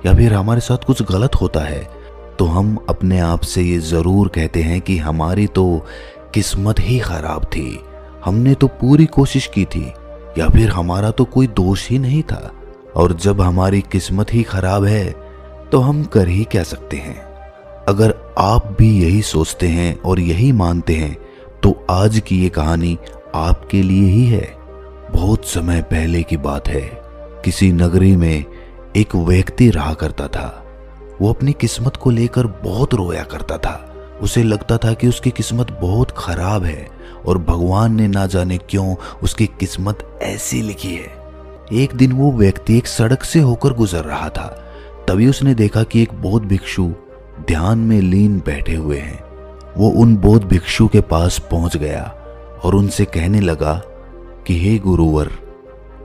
या फिर हमारे साथ कुछ गलत होता है तो हम अपने आप से ये ज़रूर कहते हैं कि हमारी तो किस्मत ही खराब थी, हमने तो पूरी कोशिश की थी, या फिर हमारा तो कोई दोष ही नहीं था। और जब हमारी किस्मत ही खराब है तो हम कर ही क्या सकते हैं। अगर आप भी यही सोचते हैं और यही मानते हैं तो आज की ये कहानी आपके लिए ही है। बहुत समय पहले की बात है, किसी नगरी में एक व्यक्ति रहा करता था। वो अपनी किस्मत को लेकर बहुत रोया करता था। उसे लगता था कि उसकी किस्मत बहुत खराब है और भगवान ने ना जाने क्यों उसकी किस्मत ऐसी लिखी है। एक दिन वो व्यक्ति एक सड़क से होकर गुजर रहा था। तभी उसने देखा कि एक बौद्ध भिक्षु ध्यान में लीन बैठे हुए हैं। वो उन बौद्ध भिक्षु के पास पहुंच गया और उनसे कहने लगा कि हे गुरुवर,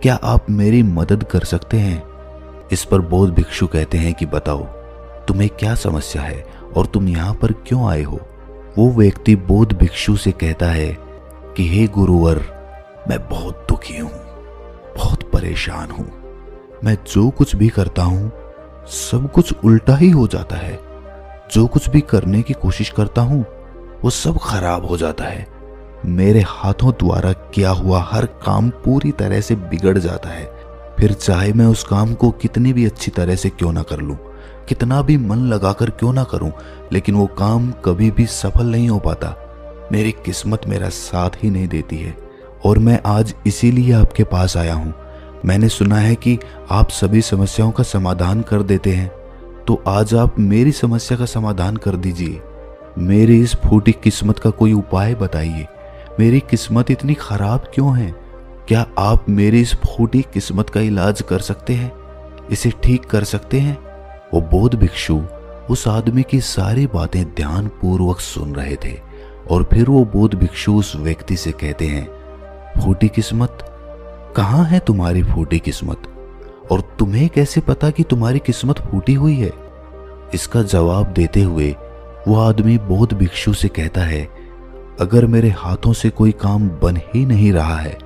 क्या आप मेरी मदद कर सकते हैं। इस पर बौद्ध भिक्षु कहते हैं कि बताओ तुम्हें क्या समस्या है और तुम यहाँ पर क्यों आए हो। वो व्यक्ति बौद्ध भिक्षु से कहता है कि हे गुरुवर, मैं बहुत दुखी हूँ, बहुत परेशान हूँ। मैं जो कुछ भी करता हूँ सब कुछ उल्टा ही हो जाता है। जो कुछ भी करने की कोशिश करता हूँ वो सब खराब हो जाता है। मेरे हाथों द्वारा किया हुआ हर काम पूरी तरह से बिगड़ जाता है। फिर चाहे मैं उस काम को कितनी भी अच्छी तरह से क्यों ना कर लूं, कितना भी मन लगाकर क्यों ना करूं, लेकिन वो काम कभी भी सफल नहीं हो पाता। मेरी किस्मत मेरा साथ ही नहीं देती है और मैं आज इसीलिए आपके पास आया हूं। मैंने सुना है कि आप सभी समस्याओं का समाधान कर देते हैं, तो आज आप मेरी समस्या का समाधान कर दीजिए। मेरी इस फूटी किस्मत का कोई उपाय बताइए। मेरी किस्मत इतनी खराब क्यों है? क्या आप मेरी इस फूटी किस्मत का इलाज कर सकते हैं, इसे ठीक कर सकते हैं? वो बौद्ध भिक्षु उस आदमी की सारी बातें ध्यान पूर्वक सुन रहे थे और फिर वो बौद्ध भिक्षु उस व्यक्ति से कहते हैं, फूटी किस्मत, कहाँ है तुम्हारी फूटी किस्मत और तुम्हें कैसे पता कि तुम्हारी किस्मत फूटी हुई है? इसका जवाब देते हुए वो आदमी बौद्ध भिक्षु से कहता है, अगर मेरे हाथों से कोई काम बन ही नहीं रहा है,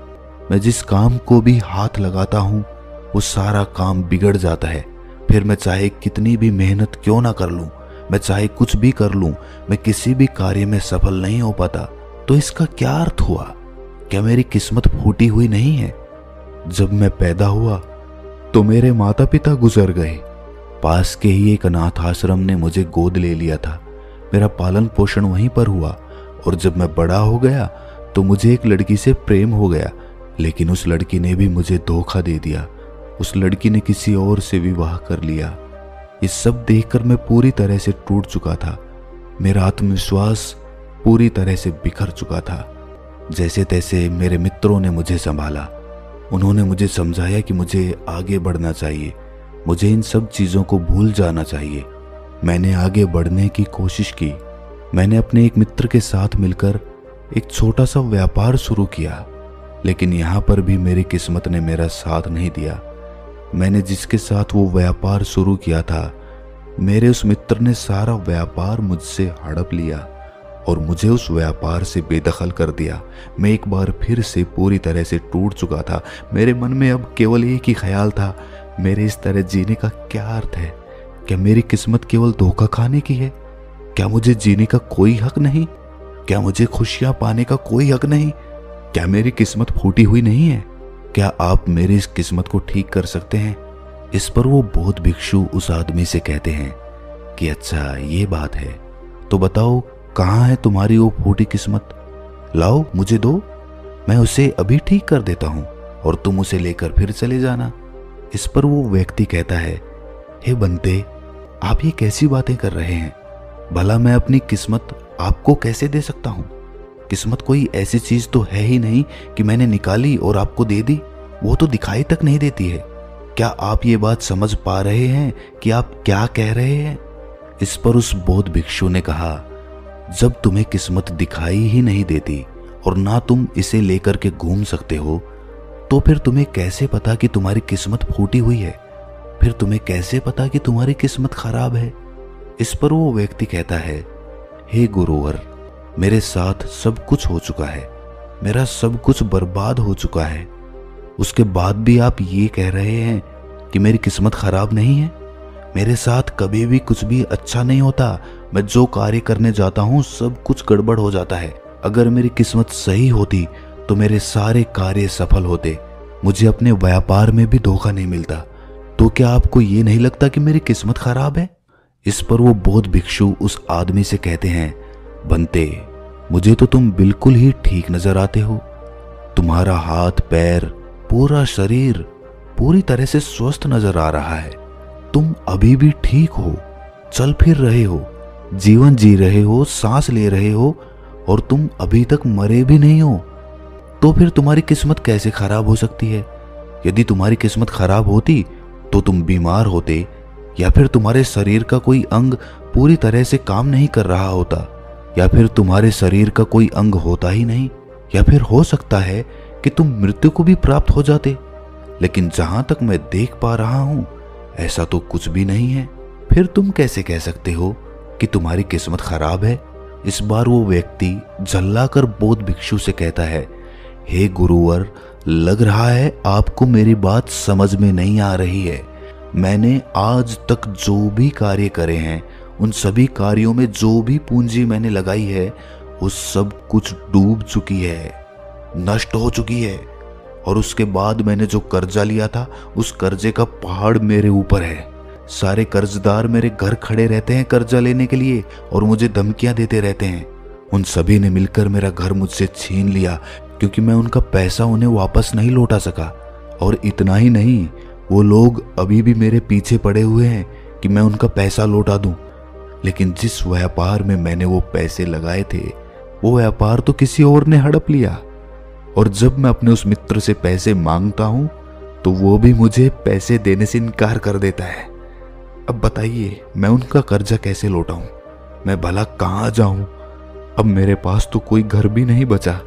मैं जिस काम को भी हाथ लगाता हूँ वो सारा काम बिगड़ जाता है। फिर मैं चाहे कितनी भी मेहनत क्यों ना कर लूं, मैं चाहे कुछ भी कर लूं, मैं किसी भी कार्य में सफल नहीं हो पाता। तो इसका क्या अर्थ हुआ? क्या मेरी किस्मत फूटी हुई नहीं है? जब मैं पैदा हुआ तो मेरे माता पिता गुजर गए। पास के ही एक अनाथ आश्रम ने मुझे गोद ले लिया था। मेरा पालन पोषण वहीं पर हुआ और जब मैं बड़ा हो गया तो मुझे एक लड़की से प्रेम हो गया, लेकिन उस लड़की ने भी मुझे धोखा दे दिया। उस लड़की ने किसी और से विवाह कर लिया। ये सब देखकर मैं पूरी तरह से टूट चुका था। मेरा आत्मविश्वास पूरी तरह से बिखर चुका था। जैसे तैसे मेरे मित्रों ने मुझे संभाला। उन्होंने मुझे समझाया कि मुझे आगे बढ़ना चाहिए, मुझे इन सब चीज़ों को भूल जाना चाहिए। मैंने आगे बढ़ने की कोशिश की। मैंने अपने एक मित्र के साथ मिलकर एक छोटा सा व्यापार शुरू किया, लेकिन यहाँ पर भी मेरी किस्मत ने मेरा साथ नहीं दिया। मैंने जिसके साथ वो व्यापार शुरू किया था, मेरे उस मित्र ने सारा व्यापार मुझसे हड़प लिया और मुझे उस व्यापार से बेदखल कर दिया। मैं एक बार फिर से पूरी तरह से टूट चुका था। मेरे मन में अब केवल एक ही ख्याल था, मेरे इस तरह जीने का क्या अर्थ है? क्या मेरी किस्मत केवल धोखा खाने की है? क्या मुझे जीने का कोई हक नहीं? क्या मुझे खुशियां पाने का कोई हक नहीं? क्या मेरी किस्मत फूटी हुई नहीं है? क्या आप मेरी इस किस्मत को ठीक कर सकते हैं? इस पर वो बौद्ध भिक्षु उस आदमी से कहते हैं कि अच्छा ये बात है, तो बताओ कहाँ है तुम्हारी वो फूटी किस्मत? लाओ मुझे दो, मैं उसे अभी ठीक कर देता हूँ और तुम उसे लेकर फिर चले जाना। इस पर वो व्यक्ति कहता है, हे बंते, आप ये कैसी बातें कर रहे हैं? भला मैं अपनी किस्मत आपको कैसे दे सकता हूँ? किस्मत कोई ऐसी चीज तो है ही नहीं कि मैंने निकाली और आपको दे दी। वो तो दिखाई तक नहीं देती है। क्या आप ये बात समझ पा रहे हैं कि आप क्या कह रहे हैं? इस पर उस बौद्ध भिक्षु ने कहा, जब तुम्हें किस्मत दिखाई ही नहीं देती और ना तुम इसे लेकर के घूम सकते हो, तो फिर तुम्हें कैसे पता कि तुम्हारी किस्मत फूटी हुई है? फिर तुम्हें कैसे पता कि तुम्हारी किस्मत खराब है? इस पर वो व्यक्ति कहता है, हे गुरुवर, मेरे साथ सब कुछ हो चुका है, मेरा सब कुछ बर्बाद हो चुका है। उसके बाद भी आप ये कह रहे हैं कि मेरी किस्मत खराब नहीं है? मेरे साथ कभी भी कुछ भी अच्छा नहीं होता। मैं जो कार्य करने जाता हूँ सब कुछ गड़बड़ हो जाता है। अगर मेरी किस्मत सही होती तो मेरे सारे कार्य सफल होते। मुझे अपने व्यापार में भी धोखा नहीं मिलता। तो क्या आपको ये नहीं लगता कि मेरी किस्मत खराब है? इस पर वो बौद्ध भिक्षु उस आदमी से कहते हैं, बंते, मुझे तो तुम बिल्कुल ही ठीक नजर आते हो। तुम्हारा हाथ पैर पूरा शरीर पूरी तरह से स्वस्थ नजर आ रहा है। तुम अभी भी ठीक हो, चल फिर रहे हो, जीवन जी रहे हो, सांस ले रहे हो और तुम अभी तक मरे भी नहीं हो। तो फिर तुम्हारी किस्मत कैसे खराब हो सकती है? यदि तुम्हारी किस्मत खराब होती तो तुम बीमार होते, या फिर तुम्हारे शरीर का कोई अंग पूरी तरह से काम नहीं कर रहा होता, या फिर तुम्हारे शरीर का कोई अंग होता ही नहीं, या फिर हो सकता है कि तुम मृत्यु को भी प्राप्त हो जाते। लेकिन जहां तक मैं देख पा रहा हूं ऐसा तो कुछ भी नहीं है। फिर तुम कैसे कह सकते हो कि तुम्हारी किस्मत खराब है? इस बार वो व्यक्ति झल्लाकर बौद्ध भिक्षु से कहता है, हे गुरुवर, लग रहा है आपको मेरी बात समझ में नहीं आ रही है। मैंने आज तक जो भी कार्य करे हैं उन सभी कार्यों में जो भी पूंजी मैंने लगाई है वो सब कुछ डूब चुकी है, नष्ट हो चुकी है। और उसके बाद मैंने जो कर्जा लिया था उस कर्जे का पहाड़ मेरे ऊपर है। सारे कर्जदार मेरे घर खड़े रहते हैं कर्जा लेने के लिए और मुझे धमकियां देते रहते हैं। उन सभी ने मिलकर मेरा घर मुझसे छीन लिया क्योंकि मैं उनका पैसा उन्हें वापस नहीं लौटा सका। और इतना ही नहीं, वो लोग अभी भी मेरे पीछे पड़े हुए हैं कि मैं उनका पैसा लौटा दूं। लेकिन जिस व्यापार में मैंने वो पैसे लगाए थे वो व्यापार तो किसी और ने हड़प लिया। और जब मैं अपने उस मित्र से पैसे मांगता हूं तो वो भी मुझे पैसे देने से इनकार कर देता है। अब बताइए मैं उनका कर्जा कैसे लौटाऊं? मैं भला कहां जाऊं? अब मेरे पास तो कोई घर भी नहीं बचा।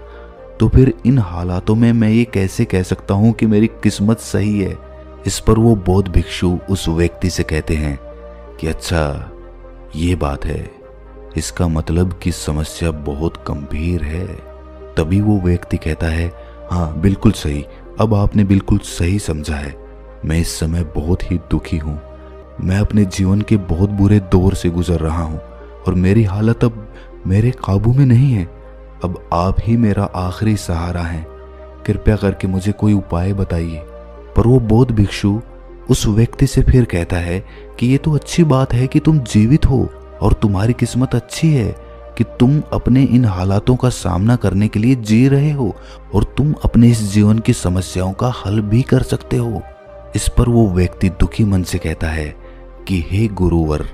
तो फिर इन हालातों में मैं ये कैसे कह सकता हूं कि मेरी किस्मत सही है? इस पर वो बौद्ध भिक्षु उस व्यक्ति से कहते हैं कि अच्छा ये बात है, इसका मतलब कि समस्या बहुत गंभीर है। तभी वो व्यक्ति कहता है, हाँ बिल्कुल सही, अब आपने बिल्कुल सही समझा है। मैं इस समय बहुत ही दुखी हूँ। मैं अपने जीवन के बहुत बुरे दौर से गुजर रहा हूँ और मेरी हालत अब मेरे काबू में नहीं है। अब आप ही मेरा आखिरी सहारा हैं। कृपया करके मुझे कोई उपाय बताइए। पर वो बौद्ध भिक्षु उस व्यक्ति से फिर कहता है कि ये तो अच्छी बात है कि तुम जीवित हो और तुम्हारी किस्मत अच्छी है कि तुम अपने इन हालातों का सामना करने के लिए जी रहे हो और तुम अपने इस जीवन की समस्याओं का हल भी कर सकते हो। इस पर वो व्यक्ति दुखी मन से कहता है कि हे गुरुवर,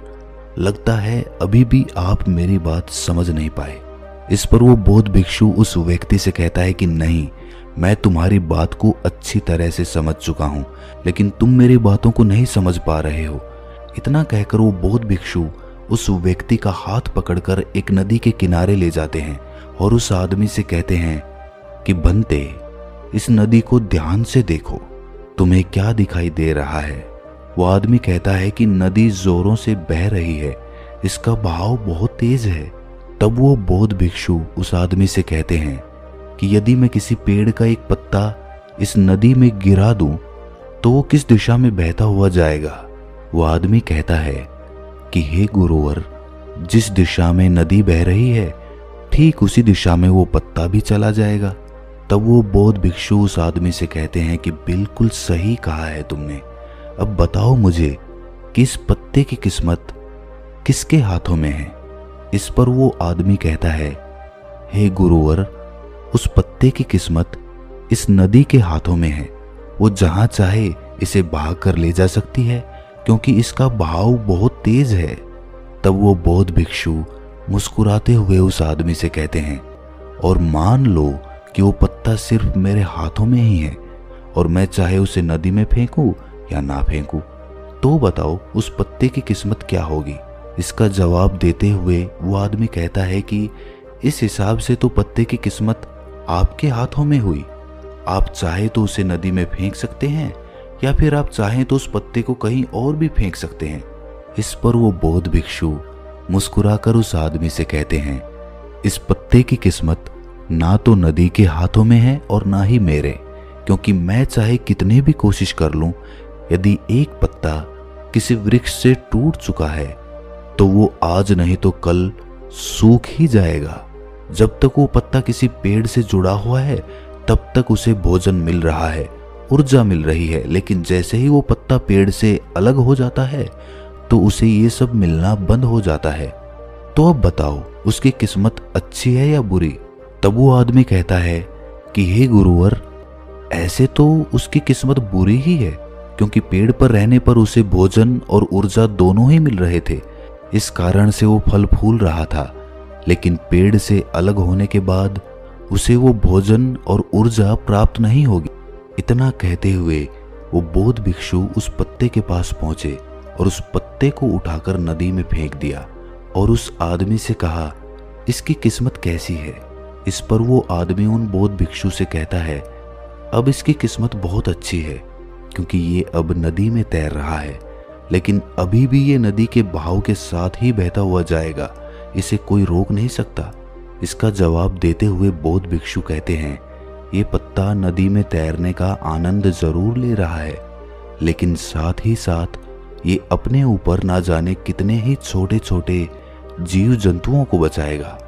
लगता है अभी भी आप मेरी बात समझ नहीं पाए। इस पर वो बौद्ध भिक्षु उस व्यक्ति से कहता है कि नहीं, मैं तुम्हारी बात को अच्छी तरह से समझ चुका हूँ, लेकिन तुम मेरी बातों को नहीं समझ पा रहे हो। इतना कहकर वो बौद्ध भिक्षु उस व्यक्ति का हाथ पकड़कर एक नदी के किनारे ले जाते हैं और उस आदमी से कहते हैं कि बंते, इस नदी को ध्यान से देखो, तुम्हें क्या दिखाई दे रहा है? वो आदमी कहता है कि नदी जोरों से बह रही है, इसका बहाव बहुत तेज है। तब वो बौद्ध भिक्षु उस आदमी से कहते हैं कि यदि मैं किसी पेड़ का एक पत्ता इस नदी में गिरा दूं तो वो किस दिशा में बहता हुआ जाएगा? वो आदमी कहता है कि हे गुरुवर, जिस दिशा में नदी बह रही है ठीक उसी दिशा में वो पत्ता भी चला जाएगा। तब वो बौद्ध भिक्षु उस आदमी से कहते हैं कि बिल्कुल सही कहा है तुमने। अब बताओ मुझे कि इस पत्ते की किस्मत किसके हाथों में है? इस पर वो आदमी कहता है, हे गुरुवर, उस पत्ते की किस्मत इस नदी के हाथों में है। वो जहां चाहे इसे बहा कर ले जा सकती है क्योंकि इसका बहाव बहुत तेज है। तब वो बौद्ध भिक्षु मुस्कुराते हुए उस आदमी से कहते हैं, और मान लो कि वो पत्ता सिर्फ मेरे हाथों में ही है और मैं चाहे उसे नदी में फेंकूं या ना फेंकूं, तो बताओ उस पत्ते की किस्मत क्या होगी? इसका जवाब देते हुए वो आदमी कहता है कि इस हिसाब से तो पत्ते की किस्मत आपके हाथों में हुई। आप चाहे तो उसे नदी में फेंक सकते हैं या फिर आप चाहें तो उस पत्ते को कहीं और भी फेंक सकते हैं। इस पर वो बौद्ध भिक्षु मुस्कुराकर उस आदमी से कहते हैं, इस पत्ते की किस्मत ना तो नदी के हाथों में है और ना ही मेरे, क्योंकि मैं चाहे कितनी भी कोशिश कर लूं, यदि एक पत्ता किसी वृक्ष से टूट चुका है तो वो आज नहीं तो कल सूख ही जाएगा। जब तक वो पत्ता किसी पेड़ से जुड़ा हुआ है तब तक उसे भोजन मिल रहा है, ऊर्जा मिल रही है, लेकिन जैसे ही वो पत्ता पेड़ से अलग हो जाता है तो उसे ये सब मिलना बंद हो जाता है। तो अब बताओ उसकी किस्मत अच्छी है या बुरी? तब वो आदमी कहता है कि हे गुरुवर, ऐसे तो उसकी किस्मत बुरी ही है, क्योंकि पेड़ पर रहने पर उसे भोजन और ऊर्जा दोनों ही मिल रहे थे, इस कारण से वो फल फूल रहा था। लेकिन पेड़ से अलग होने के बाद उसे वो भोजन और ऊर्जा प्राप्त नहीं होगी। इतना कहते हुए वो बौद्ध भिक्षु उस पत्ते के पास पहुंचे और उस पत्ते को उठाकर नदी में फेंक दिया और उस आदमी से कहा, इसकी किस्मत कैसी है? इस पर वो आदमी उन बौद्ध भिक्षु से कहता है, अब इसकी किस्मत बहुत अच्छी है, क्योंकि ये अब नदी में तैर रहा है, लेकिन अभी भी ये नदी के बहाव के साथ ही बहता हुआ जाएगा, इसे कोई रोक नहीं सकता। इसका जवाब देते हुए बौद्ध भिक्षु कहते हैं, ये पत्ता नदी में तैरने का आनंद जरूर ले रहा है, लेकिन साथ ही साथ ये अपने ऊपर ना जाने कितने ही छोटे छोटे जीव जंतुओं को बचाएगा,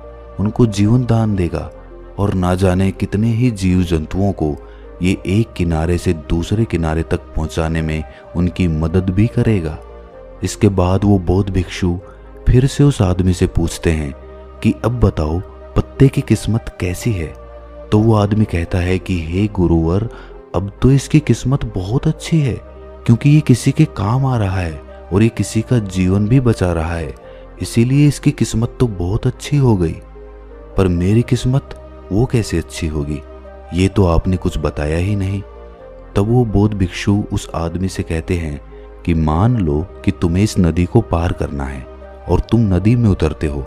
उनको जीवन दान देगा, और ना जाने कितने ही जीव जंतुओं को ये एक किनारे से दूसरे किनारे तक पहुंचाने में उनकी मदद भी करेगा। इसके बाद वो बौद्ध भिक्षु फिर से उस आदमी से पूछते हैं कि अब बताओ पत्ते की किस्मत कैसी है? तो वो आदमी कहता है कि हे गुरुवर, अब तो इसकी किस्मत बहुत अच्छी है, क्योंकि ये किसी के काम आ रहा है और ये किसी का जीवन भी बचा रहा है, इसीलिए इसकी किस्मत तो बहुत अच्छी हो गई। पर मेरी किस्मत वो कैसे अच्छी होगी? ये तो आपने कुछ बताया ही नहीं। तब वो बौद्ध भिक्षु उस आदमी से कहते हैं कि मान लो कि तुम्हें इस नदी को पार करना है और तुम नदी में उतरते हो,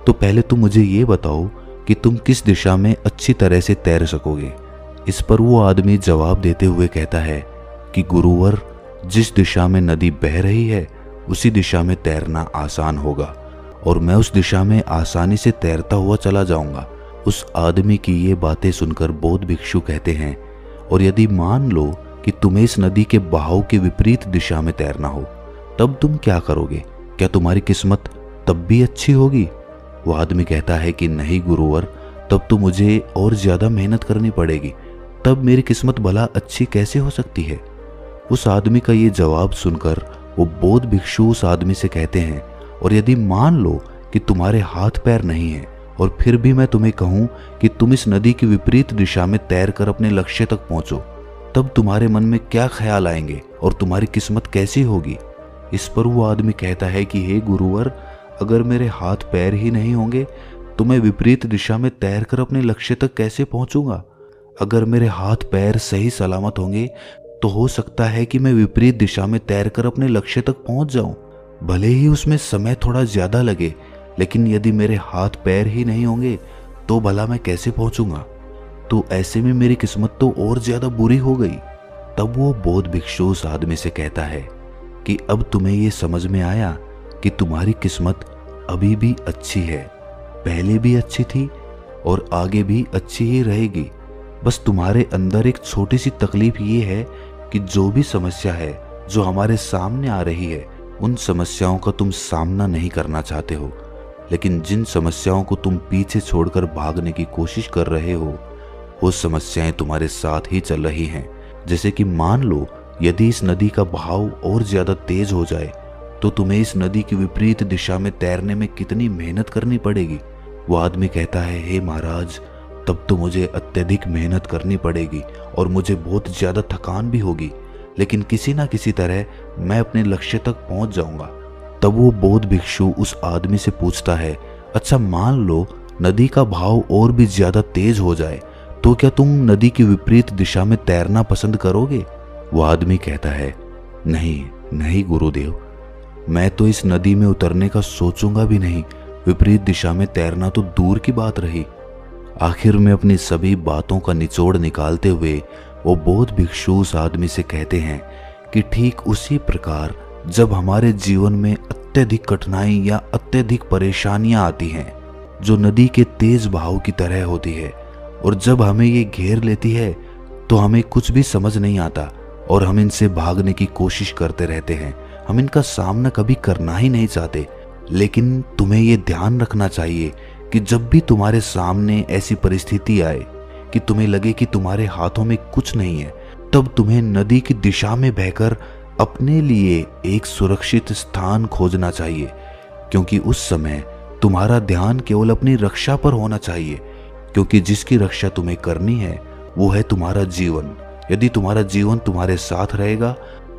तो पहले तुम मुझे ये बताओ कि तुम किस दिशा में अच्छी तरह से तैर सकोगे। इस पर वो आदमी जवाब देते हुए कहता है कि गुरुवर, जिस दिशा में नदी बह रही है उसी दिशा में तैरना आसान होगा और मैं उस दिशा में आसानी से तैरता हुआ चला जाऊंगा। उस आदमी की ये बातें सुनकर बौद्ध भिक्षु कहते हैं, और यदि मान लो कि तुम्हें इस नदी के बहाव के विपरीत दिशा में तैरना हो, तब तुम क्या करोगे? क्या तुम्हारी किस्मत तब भी अच्छी होगी? वो आदमी कहता है कि नहीं गुरुवर, तब तो मुझे और ज्यादा मेहनत करनी पड़ेगी, तब मेरी किस्मत भला अच्छी कैसे हो सकती है? उस आदमी का ये जवाब सुनकर वो बौद्ध भिक्षु उस आदमी से कहते हैं, और यदि मान लो कि तुम्हारे हाथ पैर नहीं है और फिर भी मैं तुम्हें कहूं कि तुम इस नदी की विपरीत दिशा में तैरकर अपने लक्ष्य तक पहुंचो, तब तुम्हारे मन में क्या ख्याल आएंगे और तुम्हारी किस्मत कैसी होगी? इस पर वो आदमी कहता है कि हे गुरुवर, अगर मेरे हाथ पैर ही नहीं होंगे तो मैं विपरीत दिशा में तैरकर अपने लक्ष्य तक कैसे पहुंचूंगा? अगर मेरे हाथ पैर सही सलामत होंगे तो हो सकता है कि मैं विपरीत दिशा में तैरकर अपने लक्ष्य तक पहुंच जाऊं, भले ही उसमें समय थोड़ा ज्यादा लगे, लेकिन यदि मेरे हाथ पैर ही नहीं होंगे तो भला मैं कैसे पहुंचूंगा? तो ऐसे में मेरी किस्मत तो और ज्यादा बुरी हो गई। तब वो बौद्ध भिक्षु उस आदमी से कहता है कि अब तुम्हें ये समझ में आया कि तुम्हारी किस्मत अभी भी अच्छी है, पहले भी अच्छी थी और आगे भी अच्छी ही रहेगी। बस तुम्हारे अंदर एक छोटी सी तकलीफ ये है कि जो भी समस्या है जो हमारे सामने आ रही है, उन समस्याओं का तुम सामना नहीं करना चाहते हो, लेकिन जिन समस्याओं को तुम पीछे छोड़कर भागने की कोशिश कर रहे हो, वो समस्याएं तुम्हारे साथ ही चल रही हैं। जैसे कि मान लो यदि इस नदी का बहाव और ज्यादा तेज हो जाए तो तुम्हें इस नदी की विपरीत दिशा में तैरने में कितनी मेहनत करनी पड़ेगी। वो आदमी कहता है, हे महाराज, तब तो मुझे अत्यधिक मेहनत करनी पड़ेगी और मुझे बहुत ज्यादा थकान भी होगी, लेकिन किसी ना किसी तरह मैं अपने लक्ष्य तक पहुंच जाऊंगा। तब वो बौद्ध भिक्षु उस आदमी से पूछता है, अच्छा मान लो नदी का बहाव और भी ज्यादा तेज हो जाए तो क्या तुम नदी की विपरीत दिशा में तैरना पसंद करोगे? वो आदमी कहता है, नहीं नहीं गुरुदेव, मैं तो इस नदी में उतरने का सोचूंगा भी नहीं, विपरीत दिशा में तैरना तो दूर की बात रही। आखिर में अपनी सभी बातों का निचोड़ निकालते हुए वो बौद्ध भिक्षु उस आदमी से कहते हैं कि ठीक उसी प्रकार जब हमारे जीवन में अत्यधिक कठिनाई या अत्यधिक परेशानियां आती हैं जो नदी के तेज बहाव की तरह होती है, और जब हमें ये घेर लेती है तो हमें कुछ भी समझ नहीं आता और हम इनसे भागने की कोशिश करते रहते हैं, हम इनका सामना कभी करना ही नहीं चाहते। लेकिन तुम्हें ये ध्यान रखना चाहिए कि जब भी तुम्हारे सामने ऐसी परिस्थिति आए कि तुम्हें लगे कि तुम्हारे हाथों में कुछ नहीं है, तब तुम्हें नदी की दिशा में बहकर अपने लिए एक सुरक्षित स्थान खोजना चाहिए, क्योंकि उस समय तुम्हारा ध्यान केवल अपनी रक्षा पर होना चाहिए, क्योंकि जिसकी रक्षा तुम्हें करनी है वो है तुम्हारा जीवन। यदि तुम्हारा जीवन तुम्हारे साथ रहेगा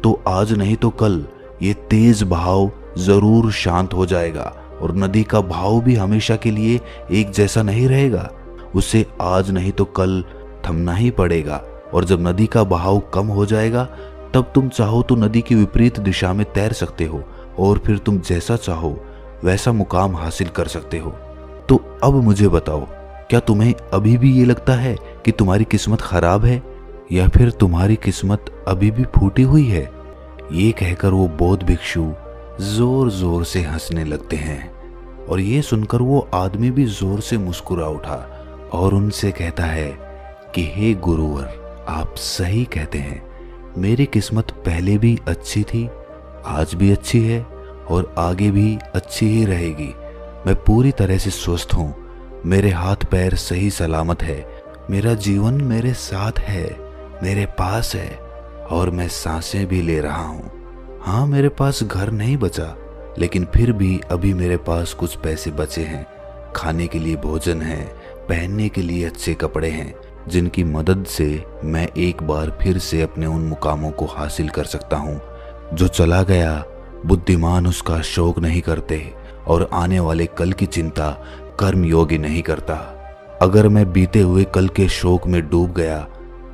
तो आज नहीं तो कल ये तेज बहाव जरूर शांत हो जाएगा, और नदी का भाव भी हमेशा के लिए एक जैसा नहीं रहेगा। उसे आज नहीं तो कल थमना ही पड़ेगा, और जब नदी का बहाव कम हो जाएगा तब तुम चाहो तो नदी की विपरीत दिशा में तैर सकते हो, और फिर तुम जैसा चाहो वैसा मुकाम हासिल कर सकते हो। तो अब मुझे बताओ, क्या तुम्हें अभी भी ये लगता है कि तुम्हारी किस्मत खराब है, या फिर तुम्हारी किस्मत अभी भी फूटी हुई है? ये कहकर वो बौद्ध भिक्षु जोर जोर से हंसने लगते हैं, और ये सुनकर वो आदमी भी जोर से मुस्कुरा उठा और उनसे कहता है कि हे गुरुवर, आप सही कहते हैं, मेरी किस्मत पहले भी अच्छी थी, आज भी अच्छी है और आगे भी अच्छी ही रहेगी। मैं पूरी तरह से स्वस्थ हूँ, मेरे हाथ पैर सही सलामत है, मेरा जीवन मेरे साथ है, मेरे पास है, और मैं सांसें भी ले रहा हूँ। हाँ, मेरे पास घर नहीं बचा, लेकिन फिर भी अभी मेरे पास कुछ पैसे बचे हैं, खाने के लिए भोजन है, पहनने के लिए अच्छे कपड़े हैं, जिनकी मदद से मैं एक बार फिर से अपने उन मुकामों को हासिल कर सकता हूँ। जो चला गया बुद्धिमान उसका शोक नहीं करते, और आने वाले कल की चिंता कर्म योगी नहीं करता। अगर मैं बीते हुए कल के शोक में डूब गया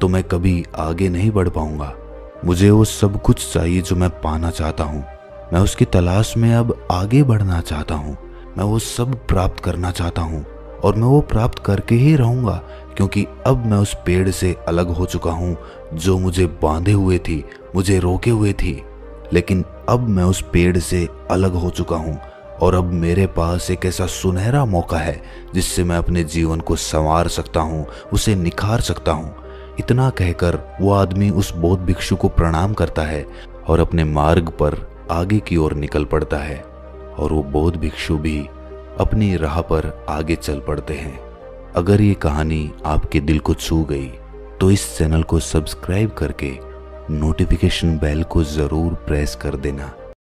तो मैं कभी आगे नहीं बढ़ पाऊंगा। मुझे वो सब कुछ चाहिए जो मैं पाना चाहता हूँ, मैं उसकी तलाश में अब आगे बढ़ना चाहता हूँ। मैं वो सब प्राप्त करना चाहता हूँ, और मैं वो प्राप्त करके ही रहूंगा, क्योंकि अब मैं उस पेड़ से अलग हो चुका हूँ जो मुझे बांधे हुए थी, मुझे रोके हुए थी। लेकिन अब मैं उस पेड़ से अलग हो चुका हूँ, और अब मेरे पास एक ऐसा सुनहरा मौका है जिससे मैं अपने जीवन को संवार सकता हूँ, उसे निखार सकता हूँ। इतना कहकर वो आदमी उस बौद्ध भिक्षु को प्रणाम करता है और अपने मार्ग पर आगे की ओर निकल पड़ता है, और वो बौद्ध भिक्षु भी अपनी राह पर आगे चल पड़ते हैं। अगर ये कहानी आपके दिल को छू गई तो इस चैनल को सब्सक्राइब करके नोटिफिकेशन बेल को ज़रूर प्रेस कर देना।